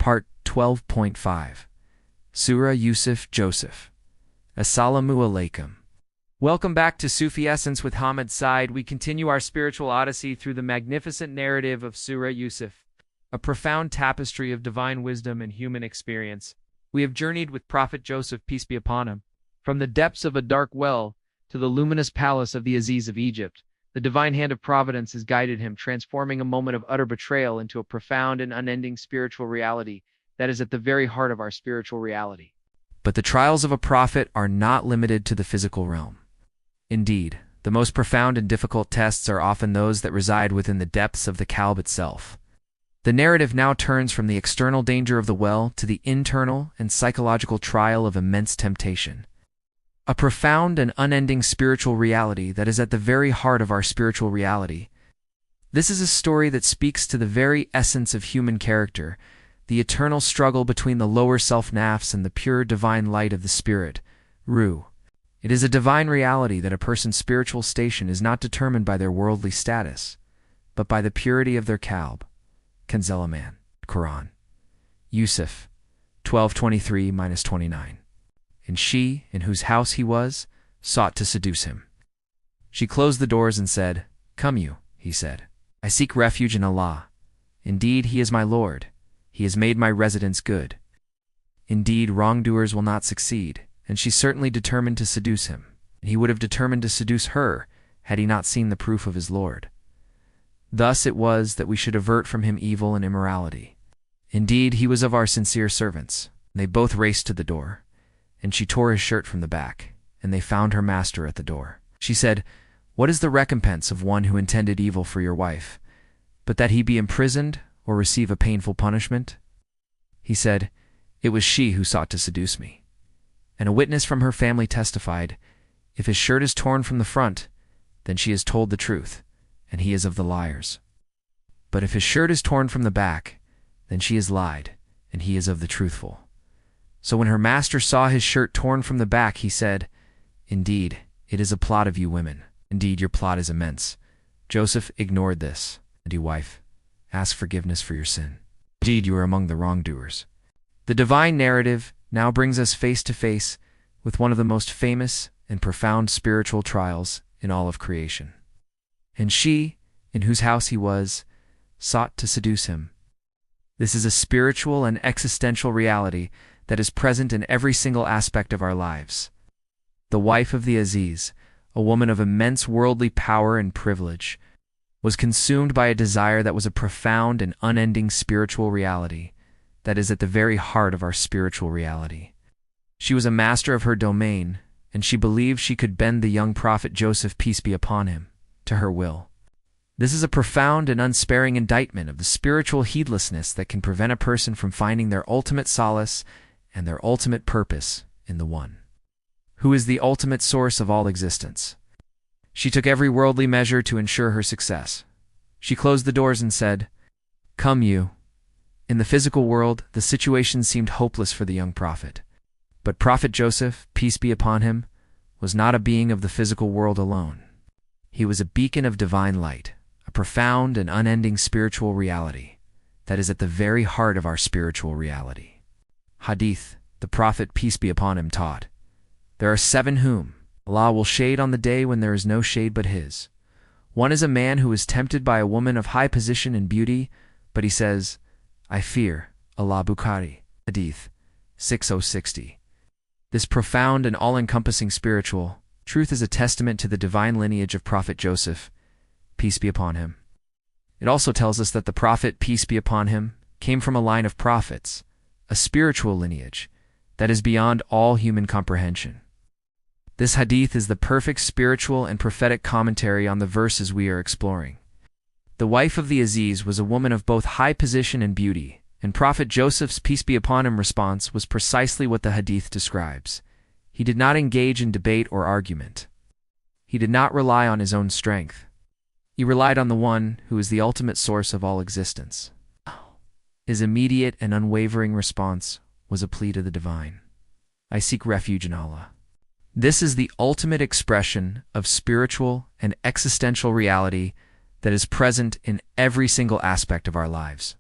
Part 12.5. Surah Yusuf Joseph. Assalamu alaikum. Welcome back to Sufi Essence with Hammad Syed. We continue our spiritual odyssey through the magnificent narrative of Surah Yusuf, a profound tapestry of divine wisdom and human experience. We have journeyed with Prophet Joseph, peace be upon him, from the depths of a dark well to the luminous palace of the Aziz of Egypt. The divine hand of providence has guided him, transforming a moment of utter betrayal into a profound and unending spiritual reality that is at the very heart of our spiritual reality. But the trials of a prophet are not limited to the physical realm. Indeed, the most profound and difficult tests are often those that reside within the depths of the Qalb itself. The narrative now turns from the external danger of the well to the internal and psychological trial of immense temptation. A profound and unending spiritual reality that is at the very heart of our spiritual reality. This is a story that speaks to the very essence of human character, the eternal struggle between the lower self-nafs and the pure divine light of the spirit, Ruh. It is a divine reality that a person's spiritual station is not determined by their worldly status, but by the purity of their Qalb. Kanzelaman, Quran. Yusuf, 12:23-29. And she, in whose house he was, sought to seduce him. She closed the doors and said, "Come you," he said. "I seek refuge in Allah. Indeed, He is my Lord. He has made my residence good. Indeed, wrongdoers will not succeed." And she certainly determined to seduce him. And he would have determined to seduce her had he not seen the proof of his Lord. Thus it was that we should avert from him evil and immorality. Indeed, he was of our sincere servants. And they both raced to the door. And she tore his shirt from the back, and they found her master at the door. She said, "What is the recompense of one who intended evil for your wife, but that he be imprisoned or receive a painful punishment?" He said, "It was she who sought to seduce me." And a witness from her family testified, "If his shirt is torn from the front, then she has told the truth, and he is of the liars. But if his shirt is torn from the back, then she has lied, and he is of the truthful." So when her master saw his shirt torn from the back, he said, "Indeed, it is a plot of you women. Indeed, your plot is immense." Joseph ignored this, and he, "Wife, ask forgiveness for your sin. Indeed, you are among the wrongdoers." The divine narrative now brings us face to face with one of the most famous and profound spiritual trials in all of creation. And she, in whose house he was, sought to seduce him. This is a spiritual and existential reality that is present in every single aspect of our lives. The wife of the Aziz, a woman of immense worldly power and privilege, was consumed by a desire that was a profound and unending spiritual reality that is at the very heart of our spiritual reality. She was a master of her domain, and she believed she could bend the young prophet Joseph, peace be upon him, to her will. This is a profound and unsparing indictment of the spiritual heedlessness that can prevent a person from finding their ultimate solace and their ultimate purpose in the One, who is the ultimate source of all existence. She took every worldly measure to ensure her success. She closed the doors and said, "Come you." In the physical world, the situation seemed hopeless for the young prophet. But Prophet Joseph, peace be upon him, was not a being of the physical world alone. He was a beacon of divine light, a profound and unending spiritual reality that is at the very heart of our spiritual reality. Hadith, the Prophet, peace be upon him, taught, "There are 7 whom Allah will shade on the day when there is no shade but His. One is a man who is tempted by a woman of high position and beauty, but he says, 'I fear Allah.'" Bukhari, Hadith 6060. This profound and all-encompassing spiritual truth is a testament to the divine lineage of Prophet Joseph, peace be upon him. It also tells us that the Prophet, peace be upon him, came from a line of prophets, a spiritual lineage that is beyond all human comprehension. This hadith is the perfect spiritual and prophetic commentary on the verses we are exploring. The wife of the Aziz was a woman of both high position and beauty, and Prophet Joseph's, peace be upon him, response was precisely what the hadith describes. He did not engage in debate or argument. He did not rely on his own strength. He relied on the One who is the ultimate source of all existence. His immediate and unwavering response was a plea to the divine. "I seek refuge in Allah." This is the ultimate expression of spiritual and existential reality that is present in every single aspect of our lives.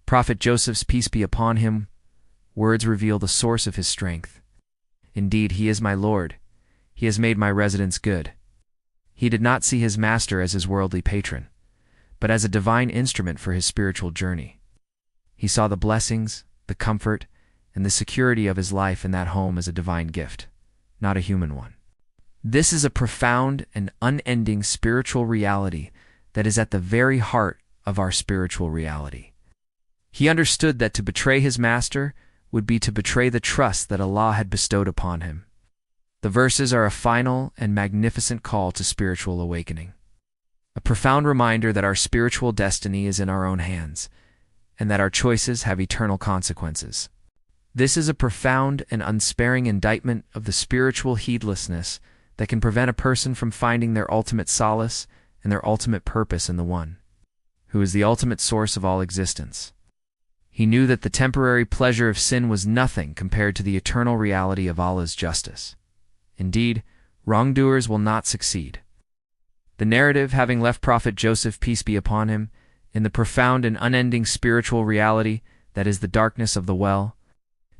Prophet Joseph's peace be upon him, words reveal the source of his strength. Indeed, he is my Lord. He has made my residence good. He did not see his master as his worldly patron, but as a divine instrument for his spiritual journey. He saw the blessings, the comfort, and the security of his life in that home as a divine gift, not a human one. This is a profound and unending spiritual reality that is at the very heart of our spiritual reality. He understood that to betray his master would be to betray the trust that Allah had bestowed upon him. The verses are a final and magnificent call to spiritual awakening, a profound reminder that our spiritual destiny is in our own hands, and that our choices have eternal consequences. This is a profound and unsparing indictment of the spiritual heedlessness that can prevent a person from finding their ultimate solace and their ultimate purpose in the One, who is the ultimate source of all existence. He knew that the temporary pleasure of sin was nothing compared to the eternal reality of Allah's justice. Indeed, wrongdoers will not succeed. The narrative, having left Prophet Joseph, peace be upon him, in the profound and unending spiritual reality that is the darkness of the well,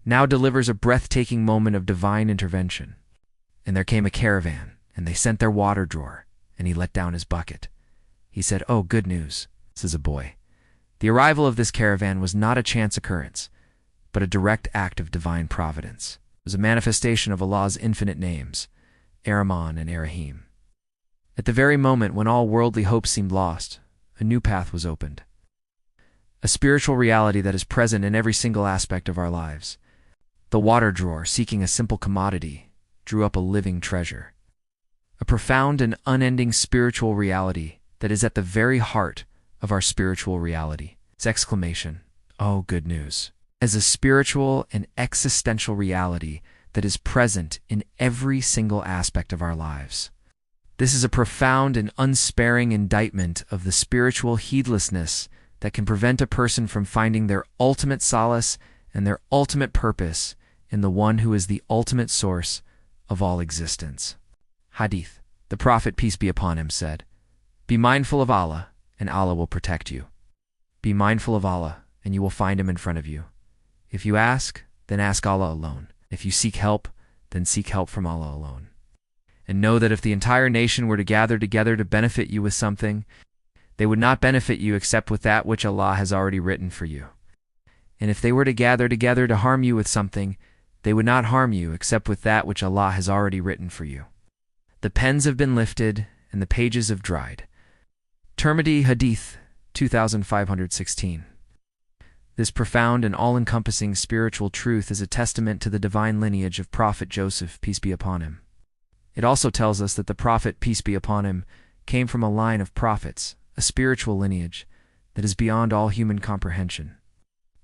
now delivers a breathtaking moment of divine intervention. And there came a caravan, and they sent their water drawer, and he let down his bucket. He said, "Oh, good news," says a boy. The arrival of this caravan was not a chance occurrence, but a direct act of divine providence. It was a manifestation of Allah's infinite names, ArRahman and ArRaheem. At the very moment when all worldly hopes seemed lost, a new path was opened. A spiritual reality that is present in every single aspect of our lives. The water drawer, seeking a simple commodity, drew up a living treasure. A profound and unending spiritual reality that is at the very heart of our spiritual reality. Its exclamation, "Oh, good news," as a spiritual and existential reality that is present in every single aspect of our lives. This is a profound and unsparing indictment of the spiritual heedlessness that can prevent a person from finding their ultimate solace and their ultimate purpose in the One who is the ultimate source of all existence. Hadith. The Prophet, peace be upon him, said, "Be mindful of Allah, and Allah will protect you. Be mindful of Allah, and you will find him in front of you. If you ask, then ask Allah alone. If you seek help, then seek help from Allah alone. And know that if the entire nation were to gather together to benefit you with something, they would not benefit you except with that which Allah has already written for you. And if they were to gather together to harm you with something, they would not harm you except with that which Allah has already written for you. The pens have been lifted, and the pages have dried." Tirmidhi Hadith 2516. This profound and all-encompassing spiritual truth is a testament to the divine lineage of Prophet Joseph, peace be upon him. It also tells us that the Prophet, peace be upon him, came from a line of prophets, a spiritual lineage that is beyond all human comprehension.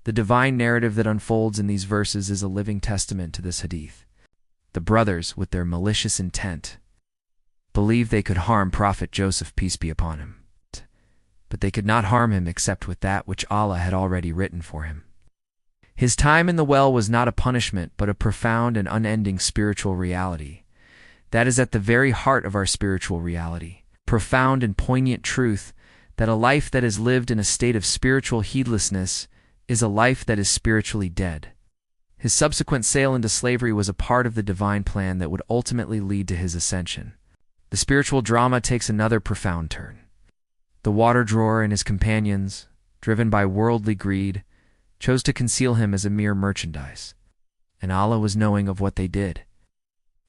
The divine narrative that unfolds in these verses is a living testament to this hadith. The brothers, with their malicious intent, believed they could harm Prophet Joseph, peace be upon him. But they could not harm him except with that which Allah had already written for him. His time in the well was not a punishment, but a profound and unending spiritual reality. That is at the very heart of our spiritual reality. Profound and poignant truth that a life that is lived in a state of spiritual heedlessness is a life that is spiritually dead. His subsequent sale into slavery was a part of the divine plan that would ultimately lead to his ascension. The spiritual drama takes another profound turn. The water drawer and his companions, driven by worldly greed, chose to conceal him as a mere merchandise, and Allah was knowing of what they did.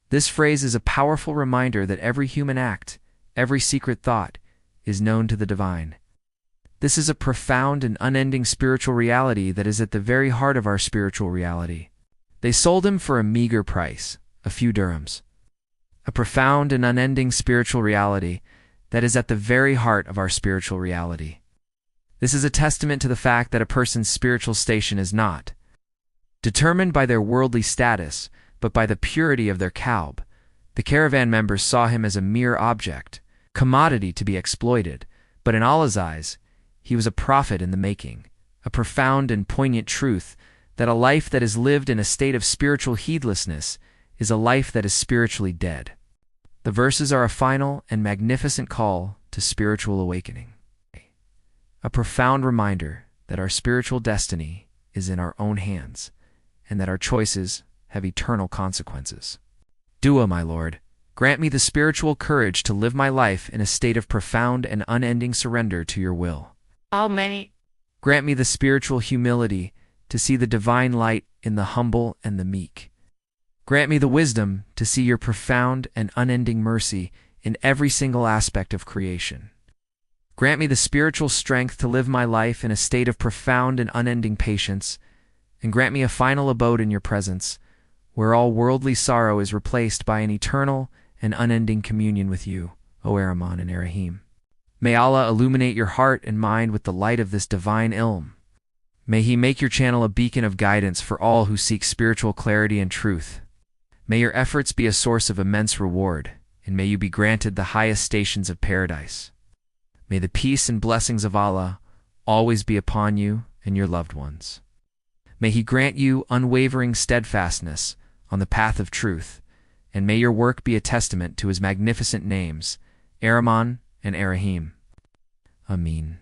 This phrase is a powerful reminder that every human act, every secret thought, is known to the divine. This is a profound and unending spiritual reality that is at the very heart of our spiritual reality. They sold him for a meager price, a few dirhams. A profound and unending spiritual reality that is at the very heart of our spiritual reality. This is a testament to the fact that a person's spiritual station is not determined by their worldly status, but by the purity of their Qalb. The caravan members saw him as a mere object, commodity to be exploited, but in Allah's eyes, he was a prophet in the making, a profound and poignant truth that a life that is lived in a state of spiritual heedlessness is a life that is spiritually dead. The verses are a final and magnificent call to spiritual awakening. A profound reminder that our spiritual destiny is in our own hands, and that our choices have eternal consequences. Dua, my Lord, grant me the spiritual courage to live my life in a state of profound and unending surrender to your will. Amen. Grant me the spiritual humility to see the divine light in the humble and the meek. Grant me the wisdom to see your profound and unending mercy in every single aspect of creation. Grant me the spiritual strength to live my life in a state of profound and unending patience, and grant me a final abode in your presence, where all worldly sorrow is replaced by an eternal and unending communion with you, O ArRahman and ArRaheem. May Allah illuminate your heart and mind with the light of this divine ilm. May He make your channel a beacon of guidance for all who seek spiritual clarity and truth. May your efforts be a source of immense reward, and may you be granted the highest stations of paradise. May the peace and blessings of Allah always be upon you and your loved ones. May He grant you unwavering steadfastness on the path of truth, and may your work be a testament to His magnificent names, ArRahman and ArRaheem. Amin.